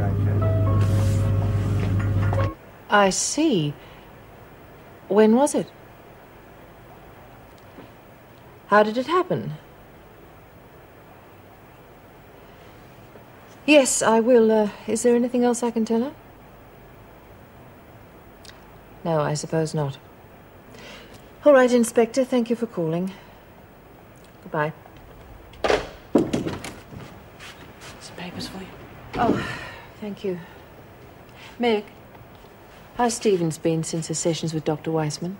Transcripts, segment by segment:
stranger. I see. When was it? How did it happen? Yes, I will. Is there anything else I can tell her? No, I suppose not. All right, Inspector, thank you for calling. Goodbye. Some papers for you. Oh, thank you. Meg, how's Stevens been since her sessions with Dr. Weissman?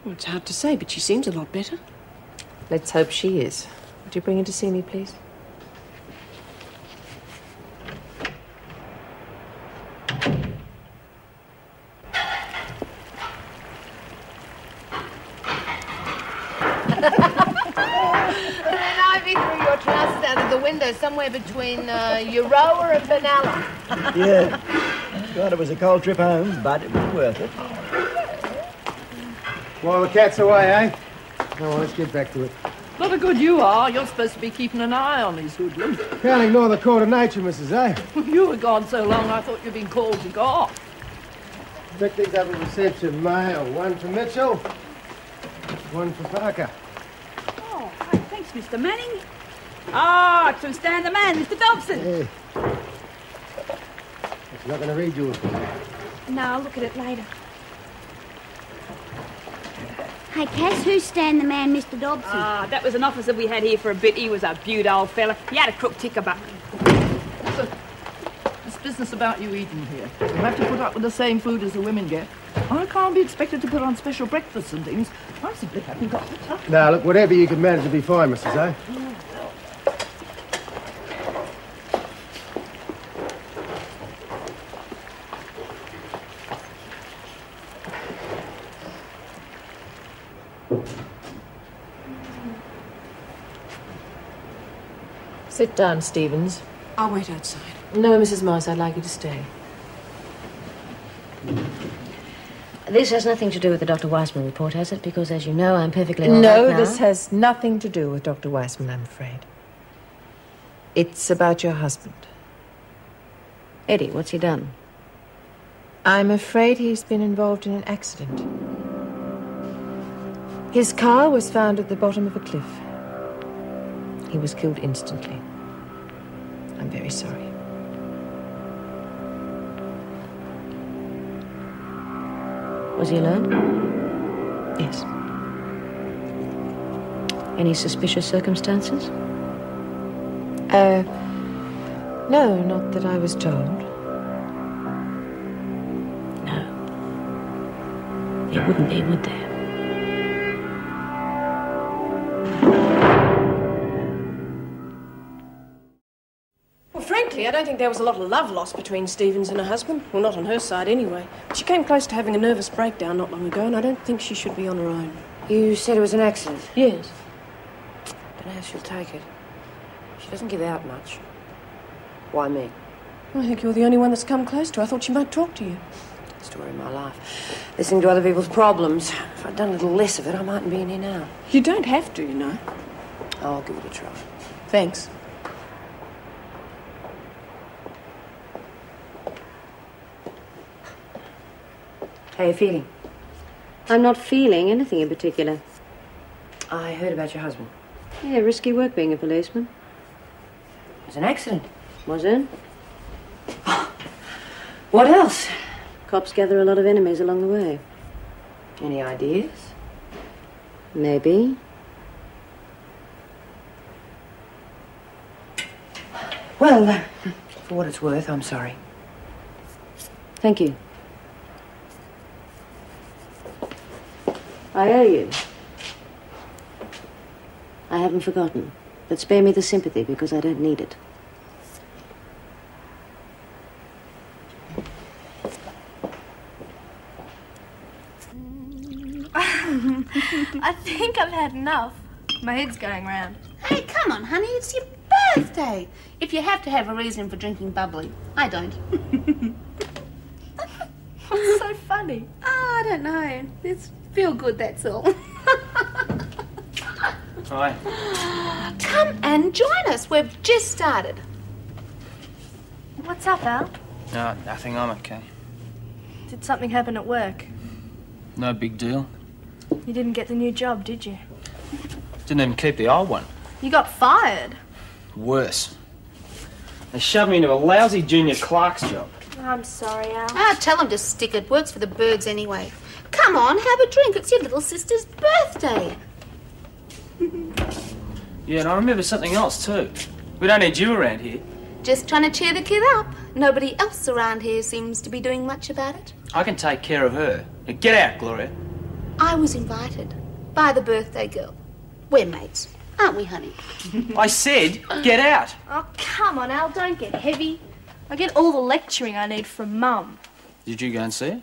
Well, it's hard to say, but she seems a lot better. Let's hope she is. Would you bring her to see me, please? Somewhere between Euroa and Benalla. Yeah. God, it was a cold trip home, but it was worth it. While the cat's away, eh? Come on, let's get back to it. Not a good you are. You're supposed to be keeping an eye on these hoodlums. Can't ignore the court of nature, Mrs. A. You were gone so long, I thought you'd been called to go off. Expecting double reception mail. One for Mitchell, one for Parker. Oh, hey, thanks, Mr. Manning. Ah, to stand the man, Mr. Dobson. Yeah. She's not going to read yours. No, I'll look at it later. Hey, Cass, who's Stan the man, Mr. Dobson? Ah, that was an officer we had here for a bit. He was a beaut old fella. He had a crook ticker buck. So, this business about you eating here. You have to put up with the same food as the women get. I can't be expected to put on special breakfasts and things. I simply haven't got the time. Now, look, whatever you can manage to be fine, Mrs. A. Sit down, Stevens. I'll wait outside. No, Mrs. Moss, I'd like you to stay. This has nothing to do with the Dr. Weissman report, has it? Because, as you know, I'm perfectly all No, right now. this has nothing to do with Dr. Weissman, I'm afraid. It's about your husband. Eddie, what's he done? I'm afraid he's been involved in an accident. His car was found at the bottom of a cliff. He was killed instantly. I'm very sorry. Was he alone? Yes. Any suspicious circumstances? No, not that I was told. No. There wouldn't be, would there? I don't think there was a lot of love lost between Stevens and her husband. Well, not on her side, anyway. She came close to having a nervous breakdown not long ago, and I don't think she should be on her own. You said it was an accident? Yes. Don't know how she'll take it. She doesn't give out much. Why me? I think you're the only one that's come close to her. I thought she might talk to you. Story of my life. Listening to other people's problems. If I'd done a little less of it, I mightn't be in here now. You don't have to, you know. I'll give it a try. Thanks. How are you feeling? I'm not feeling anything in particular. I heard about your husband. Yeah, risky work being a policeman. It was an accident. Was it? What else? Cops gather a lot of enemies along the way. Any ideas? Maybe. Well, for what it's worth, I'm sorry. Thank you. I owe you. I haven't forgotten. But spare me the sympathy because I don't need it. I think I've had enough. My head's going round. Hey, come on, honey, it's your birthday. If you have to have a reason for drinking bubbly, I don't. What's so funny? Oh, I don't know. It's feel good, that's all. Hi. Come and join us. We've just started. What's up, Al? No, nothing. I'm okay. Did something happen at work? No big deal. You didn't get the new job, did you? Didn't even keep the old one. You got fired. Worse. They shoved me into a lousy junior clerk's job. I'm sorry, Al. Ah, tell him to stick it. Works for the birds anyway. Come on, have a drink. It's your little sister's birthday. Yeah, and I remember something else too. We don't need you around here. Just trying to cheer the kid up. Nobody else around here seems to be doing much about it. I can take care of her. Now get out, Gloria. I was invited by the birthday girl. We're mates, aren't we, honey? I said, get out. Oh, come on, Al, don't get heavy. I get all the lecturing I need from Mum. Did you go and see her?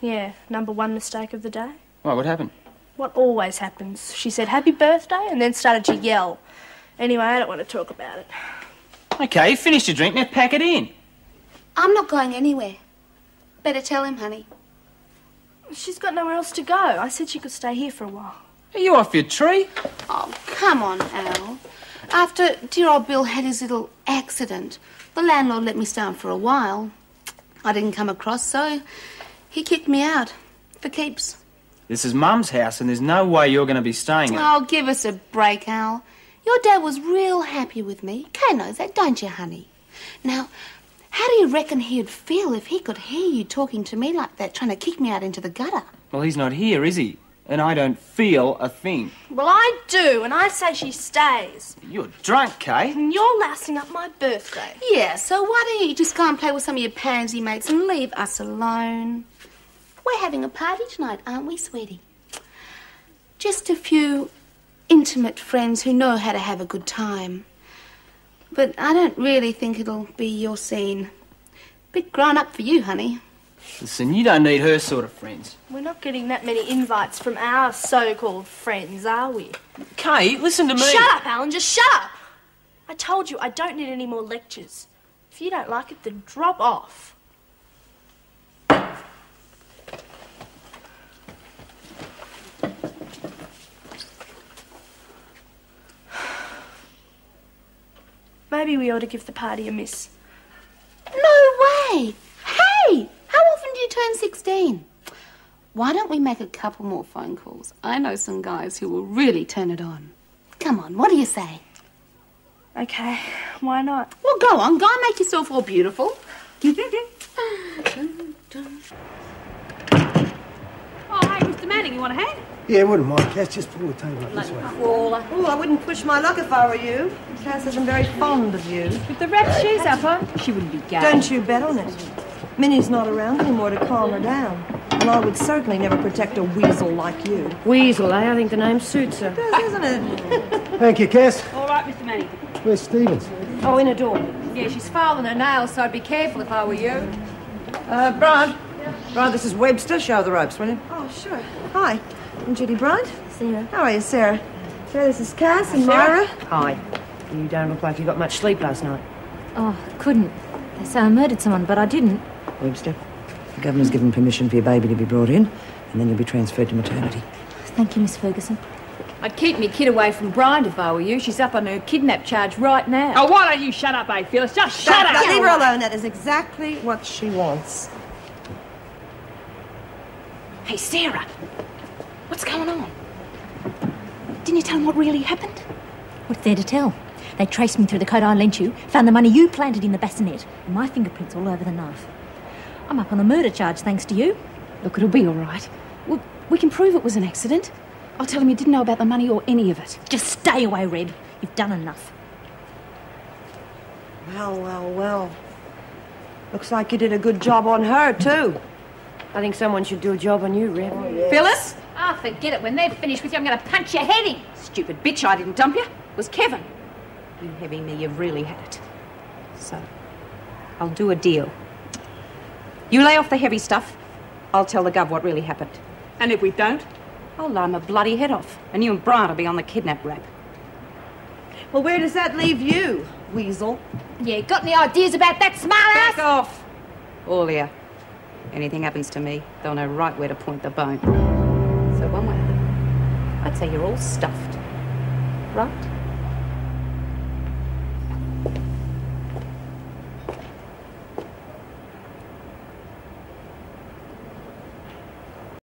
Yeah, number one mistake of the day. Why, what happened? What always happens. She said happy birthday and then started to yell. Anyway, I don't want to talk about it. Okay, you finished your drink, now pack it in. I'm not going anywhere. Better tell him, honey. She's got nowhere else to go. I said she could stay here for a while. Are you off your tree? Oh, come on, Al. After dear old Bill had his little accident, the landlord let me stay on for a while. I didn't come across, so he kicked me out for keeps. This is Mum's house and there's no way you're going to be staying here. Oh, give us a break, Al. Your dad was real happy with me. Kay knows that, don't you, honey? Now, how do you reckon he'd feel if he could hear you talking to me like that, trying to kick me out into the gutter? Well, he's not here, is he? And I don't feel a thing. Well, I do, and I say she stays. You're drunk, Kay. And you're lousing up my birthday. Yeah, so why don't you just go and play with some of your pansy mates and leave us alone? We're having a party tonight, aren't we, sweetie? Just a few intimate friends who know how to have a good time. But I don't really think it'll be your scene. Bit grown up for you, honey. Listen, you don't need her sort of friends. We're not getting that many invites from our so-called friends, are we? Kay, listen to me. Shut up, Alan, just shut up! I told you I don't need any more lectures. If you don't like it, then drop off. Maybe we ought to give the party a miss. No way! Hey! How often do you turn 16? Why don't we make a couple more phone calls? I know some guys who will really turn it on. Come on, what do you say? Okay, why not? Well, go on, go and make yourself all beautiful. Oh, hey, Mr. Manning, you want a hand? Yeah, wouldn't mind, Cass. Just pull the table up this way. Oh, I wouldn't push my luck if I were you. Cass isn't very fond of you. With the wrapped shoes up on, she wouldn't be gay. Don't you bet on it. Minnie's not around anymore to calm her down. And I would certainly never protect a weasel like you. Weasel, eh? I think the name suits her. It does, doesn't it? Thank you, Cass. All right, Mr. Manning. Where's Stevens? Oh, in a door. Yeah, she's filing her nails, so I'd be careful if I were you. Brian. Brian, this is Webster. Show the ropes, will you? Oh, sure. Hi. I'm Judy Bryant. Sarah. How are you, Sarah? Sarah, this is Cass and Myra. Hi. You don't look like you got much sleep last night. Oh, couldn't. They say I murdered someone, but I didn't. Webster, the Governor's given permission for your baby to be brought in, and then you'll be transferred to maternity. Thank you, Miss Ferguson. I'd keep me kid away from Bryant if I were you. She's up on her kidnap charge right now. Oh, why don't you shut up, eh, Phyllis? Just shut up! Leave her alone. That is exactly what she wants. Hey, Sarah. What's going on? Didn't you tell them what really happened? What's there to tell? They traced me through the coat I lent you, found the money you planted in the bassinet, and my fingerprints all over the knife. I'm up on a murder charge, thanks to you. Look, it'll be all right. We can prove it was an accident. I'll tell him you didn't know about the money or any of it. Just stay away, Red. You've done enough. Well, well, well. Looks like you did a good job on her, too. I think someone should do a job on you, Rev. Oh, yes. Phyllis? Ah, forget it. When they're finished with you, I'm going to punch your head in. Stupid bitch, I didn't dump you. It was Kevin. You heavy me, you've really had it. So, I'll do a deal. You lay off the heavy stuff, I'll tell the Gov what really happened. And if we don't, I'll lie my bloody head off, and you and Bryant will be on the kidnap rap. Well, where does that leave you, weasel? Yeah, got any ideas about that smart-ass? Back off. All here. Anything happens to me, they'll know right where to point the bone. So one way or the other, I'd say you're all stuffed. Right?